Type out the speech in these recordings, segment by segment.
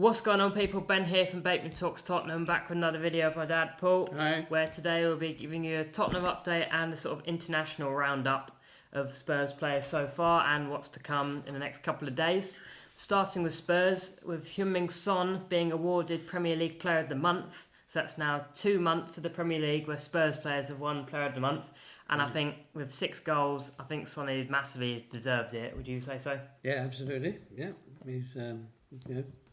What's going on, people? Ben here from Bateman Talks Tottenham, back with another video of my dad, Paul. Hi. Where today we'll be giving you a Tottenham update and a sort of international roundup of Spurs players so far and what's to come in the next couple of days. Starting with Spurs, with Heung-min Son being awarded Premier League Player of the Month. So that's now 2 months of the Premier League where Spurs players have won Player of the Month. And I think with 6 goals, I think Sonny massively has deserved it. Would you say so? Yeah, absolutely. Yeah, he's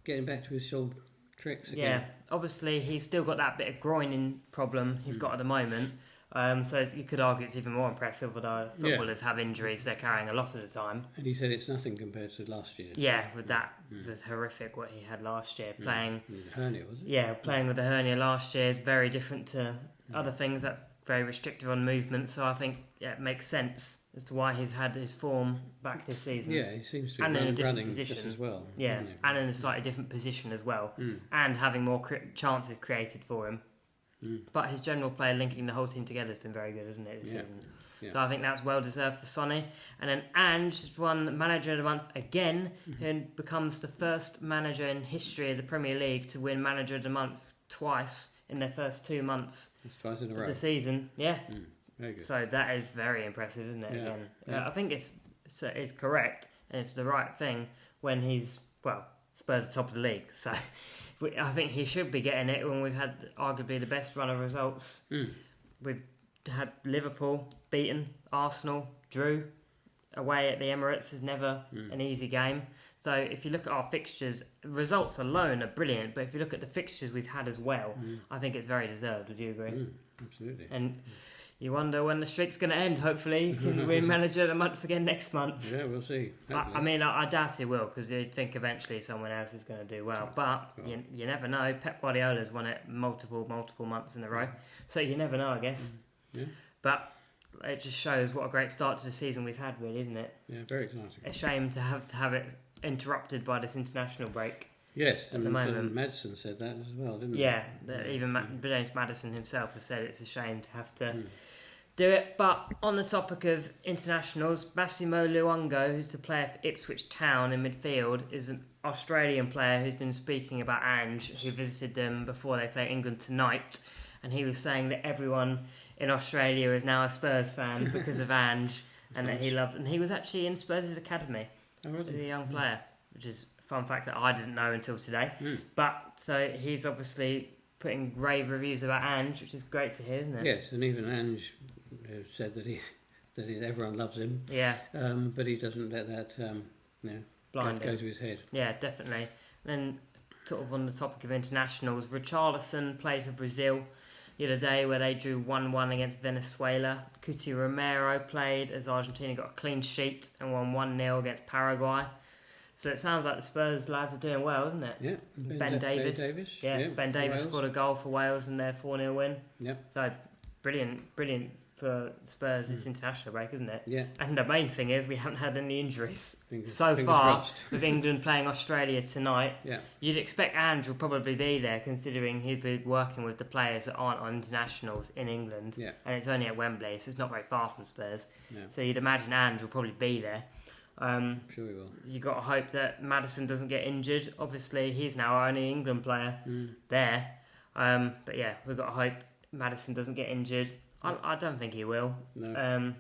getting back to his old tricks again. Yeah, obviously he's still got that bit of groining problem he's got at the moment. So you could argue it's even more impressive, although footballers have injuries they're carrying a lot of the time. And he said it's nothing compared to last year. Yeah, with that, it was horrific what he had last year. Playing hernia, was it? Yeah, playing with a hernia last year is very different to other things. That's very restrictive on movement. So I think it makes sense as to why he's had his form back this season. Yeah, he seems to be and in a different running position just as well. Yeah, and in a slightly different position as well, and having more chances created for him. But his general play linking the whole team together has been very good, isn't it, this season? Yeah. So I think that's well deserved for Sonny. And then Ange has won Manager of the Month again, and becomes the first manager in history of the Premier League to win Manager of the Month twice in their first 2 months That's twice in a row. of the season. Yeah. Very good. So that is very impressive, isn't it? Yeah. Again, I think it's correct and it's the right thing when Spurs are top of the league. So I think he should be getting it when we've had arguably the best run of results. We've had Liverpool beaten, Arsenal drew away at the Emirates is never an easy game. So if you look at our fixtures, results alone are brilliant, but if you look at the fixtures we've had as well, I think it's very deserved. Would you agree? Absolutely. And you wonder when the streak's going to end. Hopefully, you can win Manager of the Month again next month. Yeah, we'll see. I doubt he will, because you'd think eventually someone else is going to do well. But you never know. Pep Guardiola's won it multiple months in a row. So you never know, I guess. Yeah. But it just shows what a great start to the season we've had, really, isn't it? Yeah, very exciting. A shame to have it interrupted by this international break. Yes, at the moment. And Madison said that as well, didn't he? Yeah, even James Maddison himself has said it's a shame to have to do it. But on the topic of internationals, Massimo Luongo, who's the player for Ipswich Town in midfield, is an Australian player who's been speaking about Ange, who visited them before they play England tonight. And he was saying that everyone in Australia is now a Spurs fan because of Ange, and that he loved. And he was actually in Spurs' academy as a young player, which is a fun fact that I didn't know until today. But so he's obviously putting rave reviews about Ange, which is great to hear, isn't it? Yes, and even Ange said that everyone loves him. Yeah. But he doesn't let that blind go to his head. Yeah, definitely. And then, sort of on the topic of internationals, Richarlison played for Brazil the other day where they drew 1-1 against Venezuela. Cuti Romero played as Argentina got a clean sheet and won 1-0 against Paraguay. So it sounds like the Spurs lads are doing well, isn't it? Yeah. Ben Davies. Ben Davies scored a goal for Wales in their 4-0 win. Yeah. So brilliant for Spurs this international break, isn't it? Yeah. And the main thing is we haven't had any injuries Fingers far crossed. with England playing Australia tonight. Yeah. You'd expect Ange will probably be there, considering he'd be working with the players that aren't on internationals in England. Yeah. And it's only at Wembley, so it's not very far from Spurs. Yeah. So you'd imagine Ange will probably be there. I'm sure he will. You got to hope that Maddison doesn't get injured. Obviously, he's now our only England player there. But yeah, we've got to hope Maddison doesn't get injured. I don't think he will. No.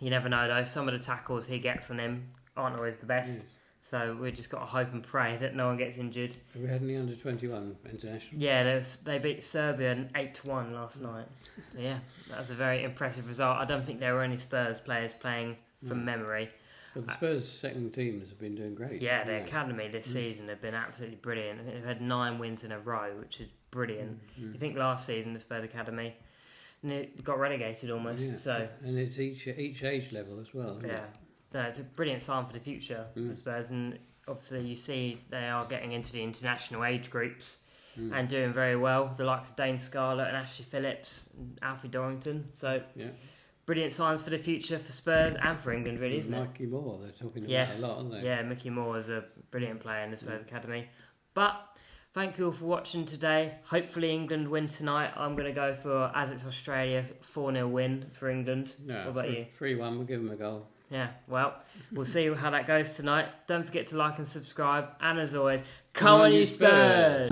You never know though. Some of the tackles he gets on him aren't always the best. So we've just got to hope and pray that no one gets injured. Have we had any under-21 international? Yeah, they beat Serbia 8-1 last night. So yeah, that was a very impressive result. I don't think there were any Spurs players playing from memory. But the Spurs second teams have been doing great. Yeah, the academy this season have been absolutely brilliant. I think they've had 9 wins in a row, which is brilliant. You think last season the Spurs academy got relegated almost. Yeah. So and it's each age level as well. Isn't it? No, it's a brilliant sign for the future for Spurs, and obviously you see they are getting into the international age groups and doing very well. The likes of Dane Scarlett and Ashley Phillips and Alfie Dorrington. So brilliant signs for the future for Spurs and for England, really, isn't it? Mickey Moore, they're talking about a lot, aren't they? Yeah, Mickey Moore is a brilliant player in the Spurs academy. But Thank you all for watching today. Hopefully England win tonight. I'm going to go for, as it's Australia, 4-0 win for England. No, what about you? 3-1, we'll give them a goal. Yeah, well, we'll see how that goes tonight. Don't forget to like and subscribe. And as always, come on you Spurs!